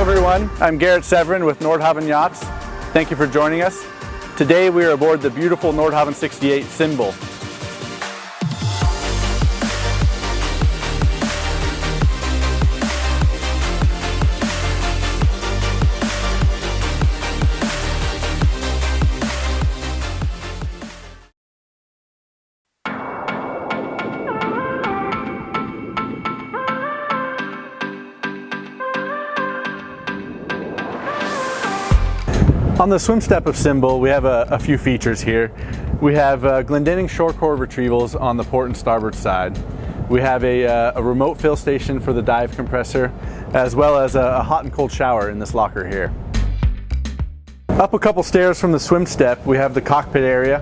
everyone, I'm Garrett Severen with Nordhavn Yachts. Thank you for joining us. Today we are aboard the beautiful Nordhavn 68 SIMBILL. On the swim step of SIMBILL, we have a few features here. We have Glendinning shore core retrievals on the port and starboard side. We have a remote fill station for the dive compressor, as well as a hot and cold shower in this locker here. Up a couple stairs from the swim step, we have the cockpit area.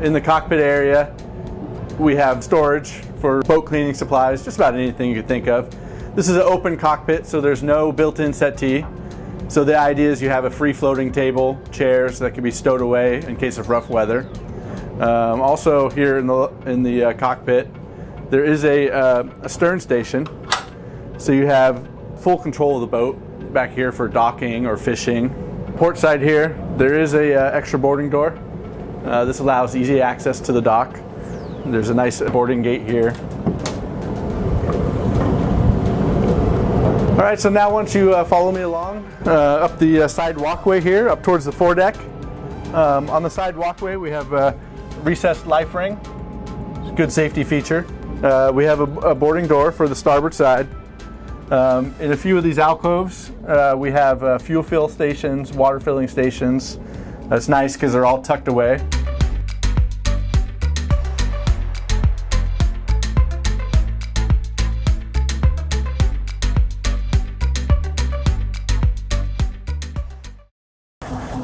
In the cockpit area, we have storage for boat cleaning supplies, just about anything you could think of. This is an open cockpit, so there's no built-in settee. So the idea is you have a free floating table, chairs that can be stowed away in case of rough weather. Also here in the cockpit, there is a stern station. So you have full control of the boat back here for docking or fishing. Port side here, there is a extra boarding door. This allows easy access to the dock. There's a nice boarding gate here. All right, so now once you follow me along up the side walkway here, up towards the foredeck. On the side walkway, we have a recessed life ring. It's a good safety feature. We have a boarding door for the starboard side. In a few of these alcoves, we have fuel fill stations, water filling stations. That's nice because they're all tucked away.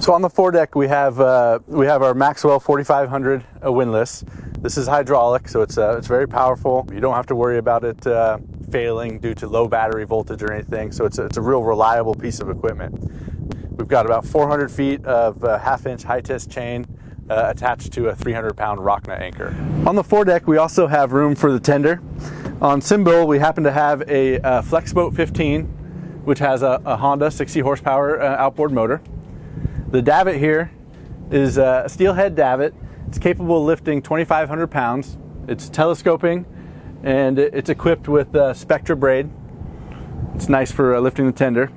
So on the foredeck we have our Maxwell 4500 windlass. This is hydraulic, so it's very powerful. You don't have to worry about it failing due to low battery voltage or anything. So it's a real reliable piece of equipment. We've got about 400 feet of half-inch high-test chain attached to a 300-pound rocknut anchor. On the foredeck we also have room for the tender. On SIMBILL we happen to have a Flexboat 15, which has a Honda 60 horsepower outboard motor. The davit here is a steelhead davit. It's capable of lifting 2,500 pounds. It's telescoping and it's equipped with Spectra braid. It's nice for lifting the tender.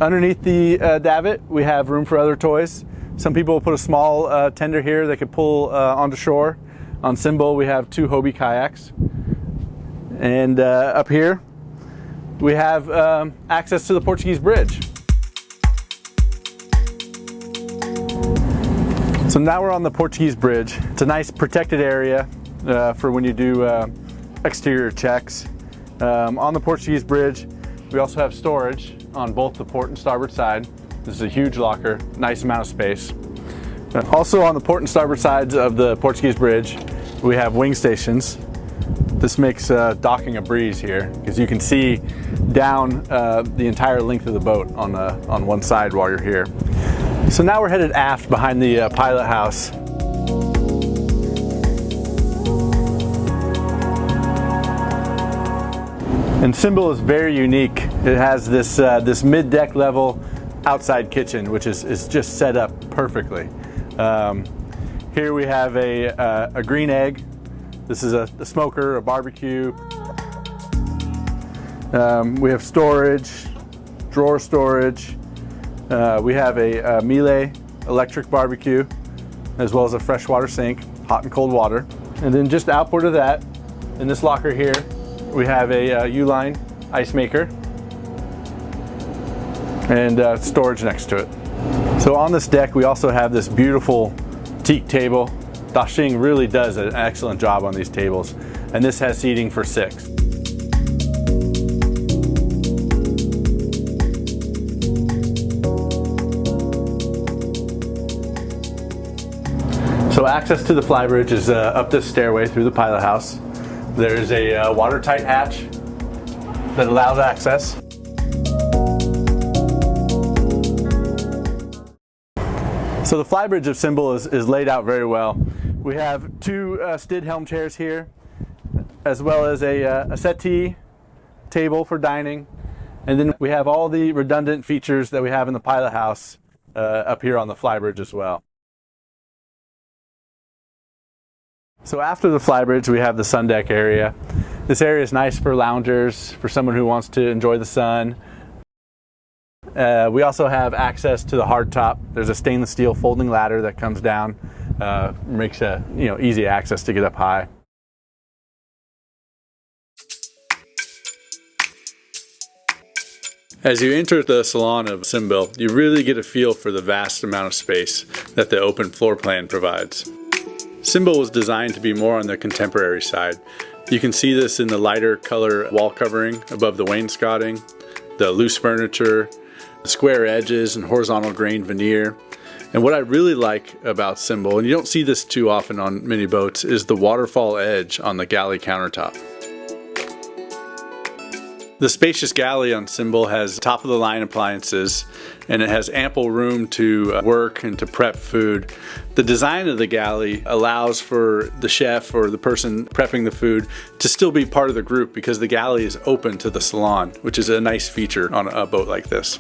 Underneath the davit, we have room for other toys. Some people will put a small tender here that could pull onto shore. On SIMBILL, we have 2 Hobie kayaks. And up here, we have access to the Portuguese bridge. So now we're on the Portuguese bridge. It's a nice protected area for when you do exterior checks. On the Portuguese bridge, we also have storage on both the port and starboard side. This is a huge locker, nice amount of space. Also on the port and starboard sides of the Portuguese bridge, we have wing stations. This makes docking a breeze here because you can see down the entire length of the boat on one side while you're here. So now we're headed aft behind the Pilothouse. And SIMBILL is very unique. It has this mid-deck level outside kitchen, which is just set up perfectly. Here we have a green egg. This is a smoker, a barbecue. We have storage, drawer storage. We have a Miele electric barbecue, as well as a freshwater sink, hot and cold water. And then just outboard of that, in this locker here, we have a U-line ice maker and storage next to it. So on this deck, we also have this beautiful teak table. Dashing really does an excellent job on these tables, and this has seating for 6. So access to the Flybridge is up this stairway through the Pilothouse. There is a watertight hatch that allows access. So the Flybridge of SIMBILL is laid out very well. We have 2 Stidhelm chairs here, as well as a settee, table for dining, And then we have all the redundant features that we have in the Pilothouse up here on the Flybridge as well. So after the Flybridge, we have the sun deck area. This area is nice for loungers, for someone who wants to enjoy the sun. We also have access to the hardtop. There's a stainless steel folding ladder that comes down, makes easy access to get up high. As you enter the salon of SIMBILL, you really get a feel for the vast amount of space that the open floor plan provides. SIMBILL was designed to be more on the contemporary side. You can see this in the lighter color wall covering above the wainscoting, the loose furniture, the square edges and horizontal grain veneer. And what I really like about SIMBILL, and you don't see this too often on many boats, is the waterfall edge on the galley countertop. The spacious galley on SIMBILL has top-of-the-line appliances, and it has ample room to work and to prep food. The design of the galley allows for the chef or the person prepping the food to still be part of the group because the galley is open to the salon, which is a nice feature on a boat like this.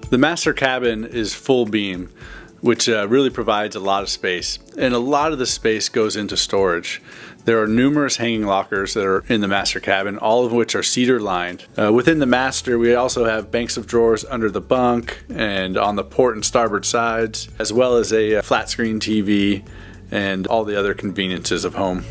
The master cabin is full beam, which really provides a lot of space, and a lot of the space goes into storage. There are numerous hanging lockers that are in the master cabin, all of which are cedar lined. Within the master, we also have banks of drawers under the bunk and on the port and starboard sides, as well as a flat screen TV and all the other conveniences of home.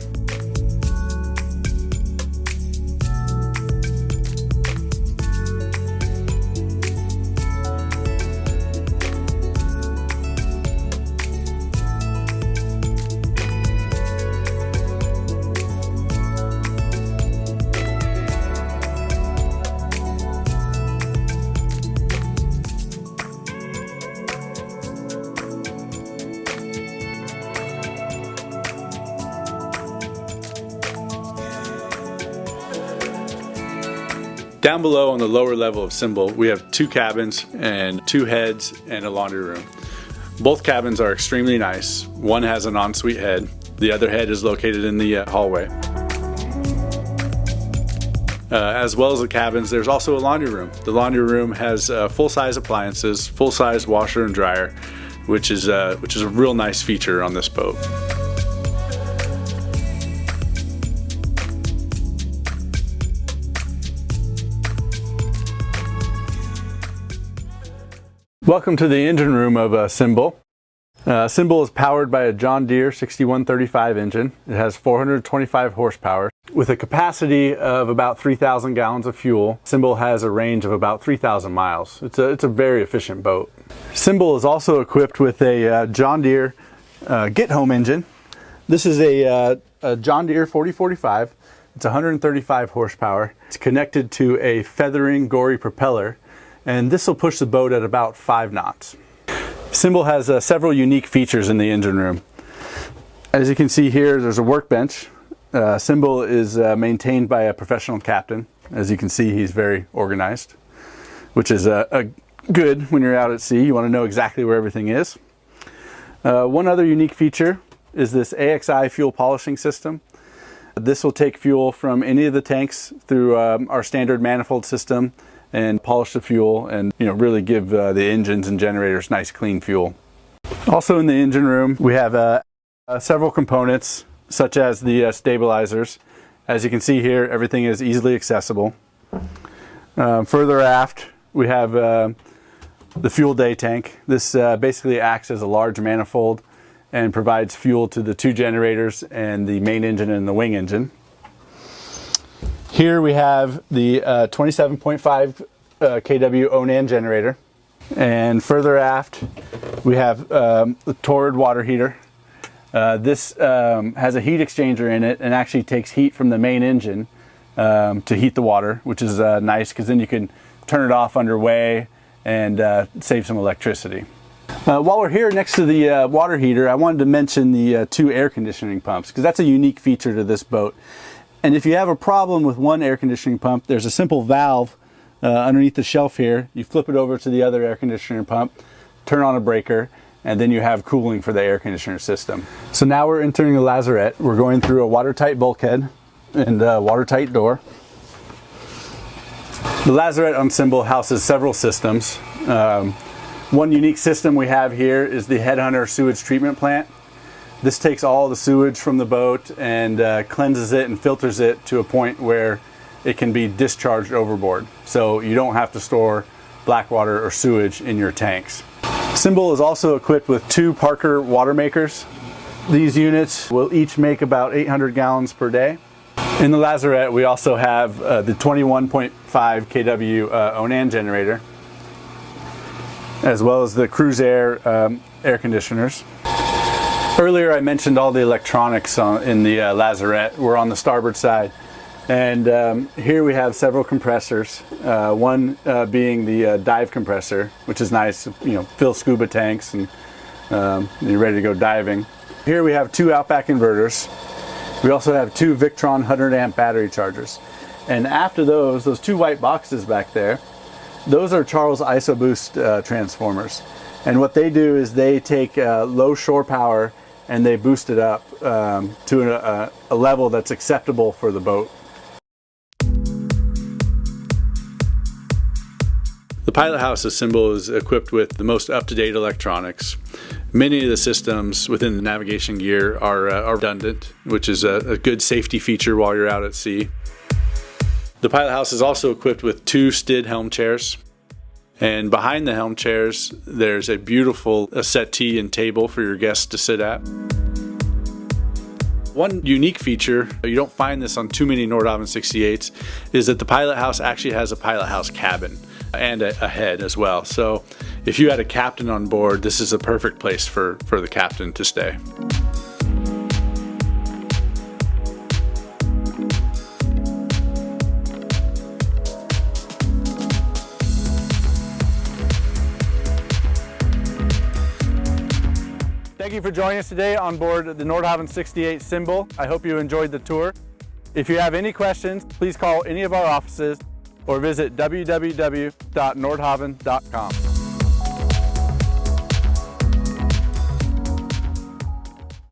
Down below on the lower level of SIMBILL, we have 2 cabins and 2 heads and a laundry room. Both cabins are extremely nice. One has an ensuite head. The other head is located in the hallway. As well as the cabins, there's also a laundry room. The laundry room has full-size appliances, full-size washer and dryer, which is a real nice feature on this boat. Welcome to the engine room of SIMBILL. SIMBILL is powered by a John Deere 6135 engine. It has 425 horsepower. With a capacity of about 3,000 gallons of fuel, SIMBILL has a range of about 3,000 miles. It's a very efficient boat. SIMBILL is also equipped with a John Deere Get Home engine. This is a John Deere 4045. It's 135 horsepower. It's connected to a feathering Gory propeller, and this will push the boat at about 5 knots. SIMBILL has several unique features in the engine room. As you can see here, there's a workbench. SIMBILL is maintained by a professional captain. As you can see, he's very organized, which is good when you're out at sea. You want to know exactly where everything is. One other unique feature is this AXI fuel polishing system. This will take fuel from any of the tanks through our standard manifold system and polish the fuel and really give the engines and generators nice clean fuel. Also in the engine room we have several components such as the stabilizers. As you can see here, everything is easily accessible. Further aft we have the fuel day tank. This basically acts as a large manifold and provides fuel to the 2 generators and the main engine and the wing engine. Here we have the 27.5 kW Onan generator, and further aft we have the Torrid water heater. This has a heat exchanger in it and actually takes heat from the main engine to heat the water, which is nice because then you can turn it off underway and save some electricity. While we're here next to the water heater, I wanted to mention the 2 air conditioning pumps because that's a unique feature to this boat. And if you have a problem with one air conditioning pump, there's a simple valve underneath the shelf here. You flip it over to the other air conditioning pump, turn on a breaker, and then you have cooling for the air conditioner system. So now we're entering the Lazarette. We're going through a watertight bulkhead and a watertight door. The Lazarette on SIMBILL houses several systems. One unique system we have here is the Headhunter sewage treatment plant. This takes all the sewage from the boat and cleanses it and filters it to a point where it can be discharged overboard. So you don't have to store black water or sewage in your tanks. SIMBILL is also equipped with 2 Parker water makers. These units will each make about 800 gallons per day. In the Lazarette, we also have the 21.5 kW Onan generator, as well as the Cruise Air air conditioners. Earlier I mentioned all the electronics in the Lazarette. We're on the starboard side, and here we have several compressors. One being the dive compressor, which is nice, fill scuba tanks and you're ready to go diving. Here we have 2 Outback inverters. We also have 2 Victron 100 amp battery chargers. And after those 2 white boxes back there, those are Charles ISOBoost transformers. And what they do is they take low shore power and they boost it up to a level that's acceptable for the boat. The Pilothouse of SIMBILL is equipped with the most up-to-date electronics. Many of the systems within the navigation gear are redundant, which is a good safety feature while you're out at sea. The Pilothouse is also equipped with 2 STID helm chairs. And behind the helm chairs, there's a beautiful settee and table for your guests to sit at. One unique feature, you don't find this on too many Nordhavn 68s, is that the Pilothouse actually has a Pilothouse cabin and a head as well. So if you had a captain on board, this is a perfect place for the captain to stay. Thank you for joining us today on board the Nordhavn 68 SIMBILL. I hope you enjoyed the tour. If you have any questions, please call any of our offices or visit www.nordhavn.com.